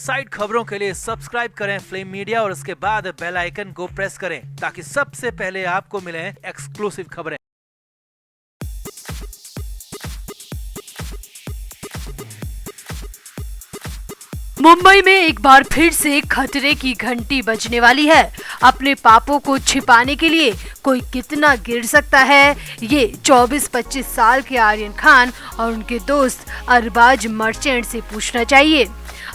Side खबरों के लिए सब्सक्राइब करें फ्लेम मीडिया और उसके बाद बेल आइकन को प्रेस करें ताकि सबसे पहले आपको मिले एक्सक्लूसिव खबरें। मुंबई में एक बार फिर से खतरे की घंटी बजने वाली है। अपने पापों को छिपाने के लिए कोई कितना गिर सकता है, ये 24-25 साल के आर्यन खान और उनके दोस्त अरबाज मर्चेंट से पूछना चाहिए।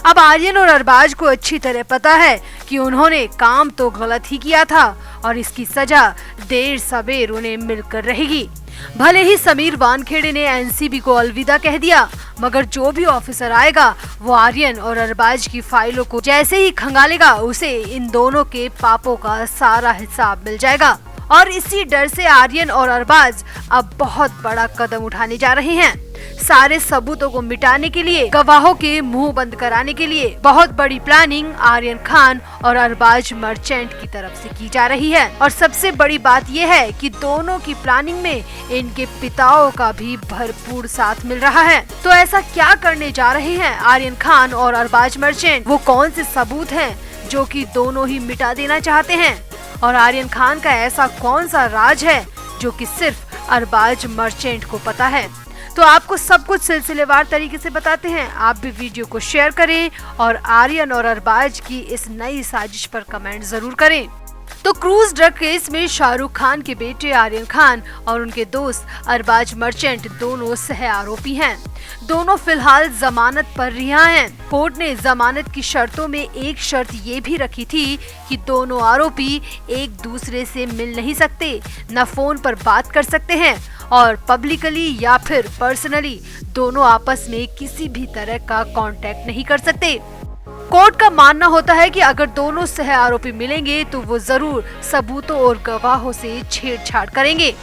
अब आर्यन और अरबाज को अच्छी तरह पता है कि उन्होंने काम तो गलत ही किया था और इसकी सजा देर सबेर उन्हें मिलकर रहेगी। भले ही समीर वानखेड़े ने एनसीबी को अलविदा कह दिया, मगर जो भी ऑफिसर आएगा वो आर्यन और अरबाज की फाइलों को जैसे ही खंगालेगा उसे इन दोनों के पापों का सारा हिसाब मिल जाएगा। और इसी डर से आर्यन और अरबाज अब बहुत बड़ा कदम उठाने जा रहे हैं। सारे सबूतों को मिटाने के लिए, गवाहों के मुंह बंद कराने के लिए बहुत बड़ी प्लानिंग आर्यन खान और अरबाज मर्चेंट की तरफ से की जा रही है। और सबसे बड़ी बात यह है कि दोनों की प्लानिंग में इनके पिताओं का भी भरपूर साथ मिल रहा है। तो ऐसा क्या करने जा रहे हैं आर्यन खान और अरबाज मर्चेंट? वो कौन से सबूत हैं जो कि दोनों ही मिटा देना चाहते हैं? और आर्यन खान का ऐसा कौन सा राज है जो कि सिर्फ अरबाज मर्चेंट को पता है? तो आपको सब कुछ सिलसिलेवार तरीके से बताते हैं। आप भी वीडियो को शेयर करें और आर्यन और अरबाज की इस नई साजिश पर कमेंट जरूर करें। तो क्रूज ड्रग केस में शाहरुख खान के बेटे आर्यन खान और उनके दोस्त अरबाज मर्चेंट दोनों सह आरोपी हैं। दोनों फिलहाल जमानत पर रिहा हैं। कोर्ट ने जमानत की शर्तों में एक शर्त ये भी रखी थी कि दोनों आरोपी एक दूसरे से मिल नहीं सकते, न फोन पर बात कर सकते हैं और पब्लिकली या फिर पर्सनली दोनों आपस में किसी भी तरह का कांटेक्ट नहीं कर सकते। कोर्ट का मानना होता है कि अगर दोनों सह आरोपी मिलेंगे तो वो जरूर सबूतों और गवाहों से छेड़छाड़ करेंगे।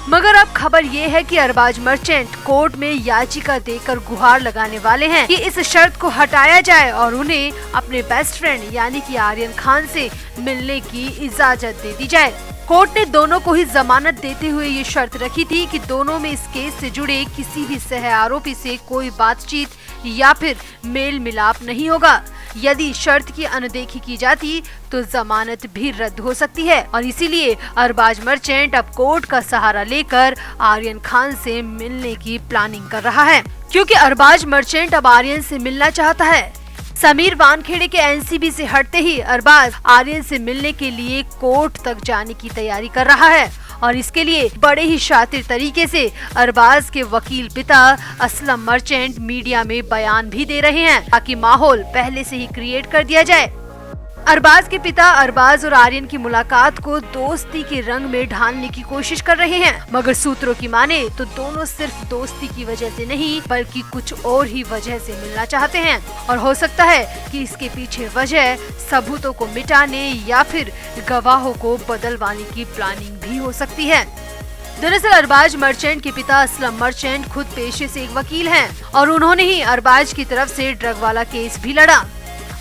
मगर अब खबर ये है कि अरबाज मर्चेंट कोर्ट में याचिका देकर गुहार लगाने वाले हैं कि इस शर्त को हटाया जाए और उन्हें अपने बेस्ट फ्रेंड यानी कि आर्यन खान से मिलने की इजाजत दे दी जाए। कोर्ट ने दोनों को ही जमानत देते हुए ये शर्त रखी थी कि दोनों में इस केस से जुड़े किसी भी सह आरोपी से कोई बातचीत या फिर मेल मिलाप नहीं होगा। यदि शर्त की अनदेखी की जाती तो जमानत भी रद्द हो सकती है और इसीलिए अरबाज मर्चेंट अब कोर्ट का सहारा लेकर आर्यन खान से मिलने की प्लानिंग कर रहा है, क्योंकि अरबाज मर्चेंट अब आर्यन से मिलना चाहता है। समीर वानखेड़े के एनसीबी से हटते ही अरबाज आर्यन से मिलने के लिए कोर्ट तक जाने की तैयारी कर रहा है और इसके लिए बड़े ही शातिर तरीके से अरबाज के वकील पिता असलम मर्चेंट मीडिया में बयान भी दे रहे हैं ताकि माहौल पहले से ही क्रिएट कर दिया जाए। अरबाज के पिता अरबाज और आर्यन की मुलाकात को दोस्ती के रंग में ढालने की कोशिश कर रहे हैं, मगर सूत्रों की माने तो दोनों सिर्फ दोस्ती की वजह से नहीं बल्कि कुछ और ही वजह से मिलना चाहते हैं और हो सकता है कि इसके पीछे वजह सबूतों को मिटाने या फिर गवाहों को बदलवाने की प्लानिंग भी हो सकती है। दरअसल अरबाज मर्चेंट के पिता असलम मर्चेंट खुद पेशे से एक वकील हैं और उन्होंने ही अरबाज की तरफ से ड्रग वाला केस भी लड़ा।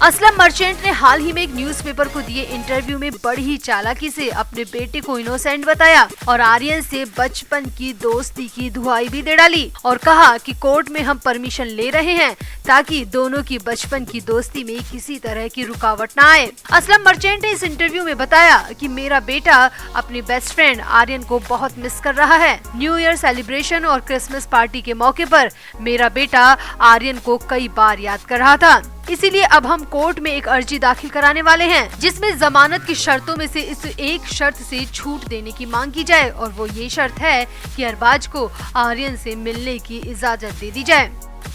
असलम मर्चेंट ने हाल ही में एक न्यूज़पेपर को दिए इंटरव्यू में बड़ी ही चालाकी से अपने बेटे को इनोसेंट बताया और आर्यन से बचपन की दोस्ती की दुहाई भी दे डाली और कहा कि कोर्ट में हम परमिशन ले रहे हैं ताकि दोनों की बचपन की दोस्ती में किसी तरह की रुकावट न आए। असलम मर्चेंट ने इस इंटरव्यू में बताया कि मेरा बेटा अपने बेस्ट फ्रेंड आर्यन को बहुत मिस कर रहा है। न्यू ईयर सेलिब्रेशन और क्रिसमस पार्टी के मौके पर मेरा बेटा आर्यन को कई बार याद कर रहा था, इसीलिए अब हम कोर्ट में एक अर्जी दाखिल कराने वाले हैं जिसमें जमानत की शर्तों में से इस एक शर्त से छूट देने की मांग की जाए और वो ये शर्त है कि अरबाज को आर्यन से मिलने की इजाजत दे दी जाए।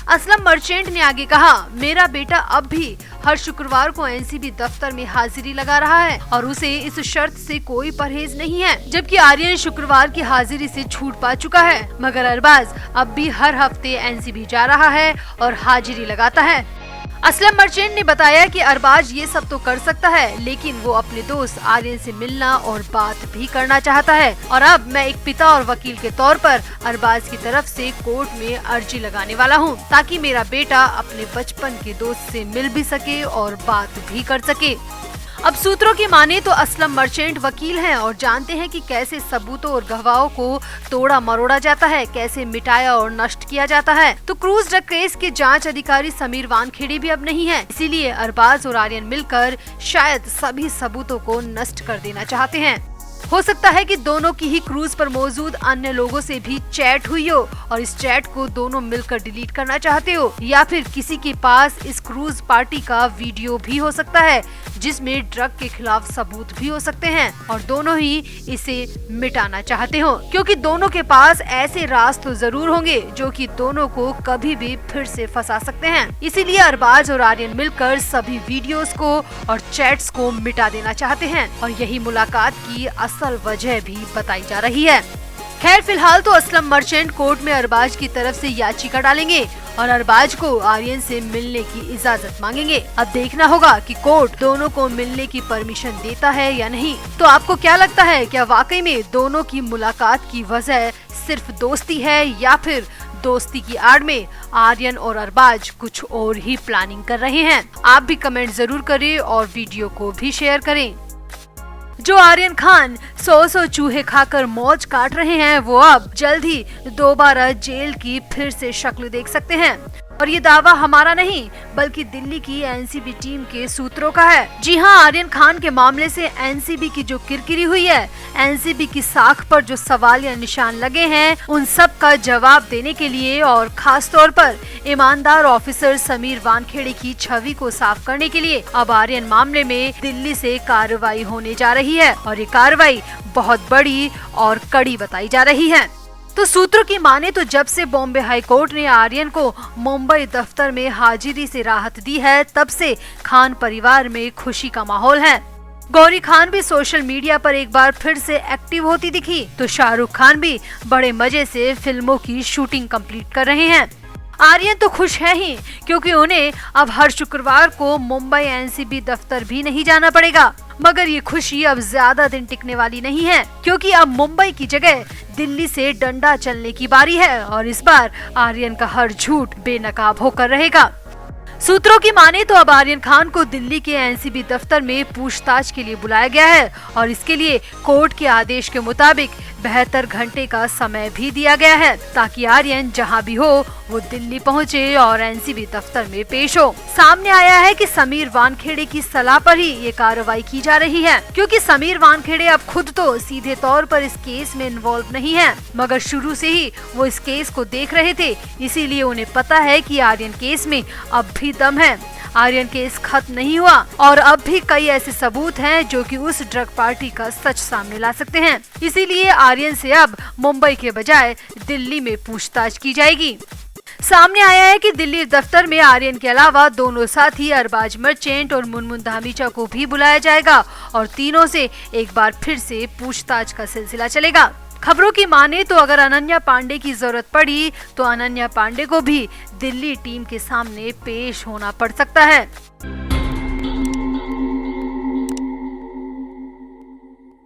असलम मर्चेंट ने आगे कहा, मेरा बेटा अब भी हर शुक्रवार को एनसीबी दफ्तर में हाजिरी लगा रहा है और उसे इस शर्त से कोई परहेज नहीं है, जबकि आर्यन शुक्रवार की हाजिरी से छूट पा चुका है, मगर अरबाज अब भी हर हफ्ते एनसीबी जा रहा है और हाजिरी लगाता है। असलम मर्चेंट ने बताया कि अरबाज ये सब तो कर सकता है लेकिन वो अपने दोस्त आर्यन से मिलना और बात भी करना चाहता है और अब मैं एक पिता और वकील के तौर पर अरबाज की तरफ से कोर्ट में अर्जी लगाने वाला हूँ ताकि मेरा बेटा अपने बचपन के दोस्त से मिल भी सके और बात भी कर सके। अब सूत्रों की माने तो असलम मर्चेंट वकील हैं और जानते हैं कि कैसे सबूतों और गवाहों को तोड़ा मरोड़ा जाता है, कैसे मिटाया और नष्ट किया जाता है। तो क्रूज ड्रग केस के जांच अधिकारी समीर वानखेड़े भी अब नहीं है, इसीलिए अरबाज और आर्यन मिलकर शायद सभी सबूतों को नष्ट कर देना चाहते हैं। हो सकता है कि दोनों की ही क्रूज पर मौजूद अन्य लोगों से भी चैट हुई हो और इस चैट को दोनों मिलकर डिलीट करना चाहते हो, या फिर किसी के पास इस क्रूज पार्टी का वीडियो भी हो सकता है जिसमें ड्रग के खिलाफ सबूत भी हो सकते हैं और दोनों ही इसे मिटाना चाहते हो, क्योंकि दोनों के पास ऐसे राज तो जरूर होंगे जो कि दोनों को कभी भी फिर से फंसा सकते हैं। इसीलिए अरबाज और आर्यन मिलकर सभी वीडियोस को और चैट्स को मिटा देना चाहते हैं और यही मुलाकात की असल वजह भी बताई जा रही है। खैर फिलहाल तो असलम मर्चेंट कोर्ट में अरबाज की तरफ से याचिका डालेंगे और अरबाज को आर्यन से मिलने की इजाजत मांगेंगे। अब देखना होगा कि कोर्ट दोनों को मिलने की परमिशन देता है या नहीं। तो आपको क्या लगता है, क्या वाकई में दोनों की मुलाकात की वजह सिर्फ दोस्ती है या फिर दोस्ती की आड़ में आर्यन और अरबाज कुछ और ही प्लानिंग कर रहे हैं? आप भी कमेंट जरूर करें और वीडियो को भी शेयर करें। जो आर्यन खान 100 चूहे खाकर मौज काट रहे हैं वो अब जल्द ही दोबारा जेल की फिर से शक्ल देख सकते हैं। और ये दावा हमारा नहीं बल्कि दिल्ली की एनसीबी टीम के सूत्रों का है। जी हाँ, आर्यन खान के मामले से एनसीबी की जो किरकिरी हुई है, एनसीबी की साख पर जो सवाल या निशान लगे हैं, उन सब का जवाब देने के लिए और खास तौर पर ईमानदार ऑफिसर समीर वानखेड़े की छवि को साफ करने के लिए अब आर्यन मामले में दिल्ली से कार्रवाई होने जा रही है और ये कार्रवाई बहुत बड़ी और कड़ी बताई जा रही है। तो सूत्रों की माने तो जब से बॉम्बे हाई कोर्ट ने आर्यन को मुंबई दफ्तर में हाजिरी से राहत दी है, तब से खान परिवार में खुशी का माहौल है। गौरी खान भी सोशल मीडिया पर एक बार फिर से एक्टिव होती दिखी, तो शाहरुख खान भी बड़े मजे से फिल्मों की शूटिंग कंप्लीट कर रहे हैं। आर्यन तो खुश है ही, क्योंकि उन्हें अब हर शुक्रवार को मुंबई एनसीबी दफ्तर भी नहीं जाना पड़ेगा। मगर ये खुशी अब ज्यादा दिन टिकने वाली नहीं है, क्योंकि अब मुंबई की जगह दिल्ली से डंडा चलने की बारी है और इस बार आर्यन का हर झूठ बेनकाब होकर रहेगा। सूत्रों की माने तो अब आर्यन खान को दिल्ली के एनसीबी दफ्तर में पूछताछ के लिए बुलाया गया है और इसके लिए कोर्ट के आदेश के मुताबिक 72 घंटे का समय भी दिया गया है, ताकि आर्यन जहां भी हो वो दिल्ली पहुंचे और एनसीबी दफ्तर में पेश हो। सामने आया है कि समीर वानखेड़े की सलाह पर ही ये कार्रवाई की जा रही है, क्योंकि समीर वानखेड़े अब खुद तो सीधे तौर पर इस केस में इन्वॉल्व नहीं है, मगर शुरू से ही वो इस केस को देख रहे थे, इसीलिए उन्हें पता है कि आर्यन केस में अब भी दम है। आर्यन केस खत्म नहीं हुआ और अब भी कई ऐसे सबूत हैं जो कि उस ड्रग पार्टी का सच सामने ला सकते हैं। इसीलिए आर्यन से अब मुंबई के बजाय दिल्ली में पूछताछ की जाएगी। सामने आया है कि दिल्ली दफ्तर में आर्यन के अलावा दोनों साथी अरबाज मर्चेंट और मुनमुन धामीचा को भी बुलाया जाएगा और तीनों से एक बार फिर से पूछताछ का सिलसिला चलेगा। खबरों की माने तो अगर अनन्या पांडे की जरूरत पड़ी तो अनन्या पांडे को भी दिल्ली टीम के सामने पेश होना पड़ सकता है।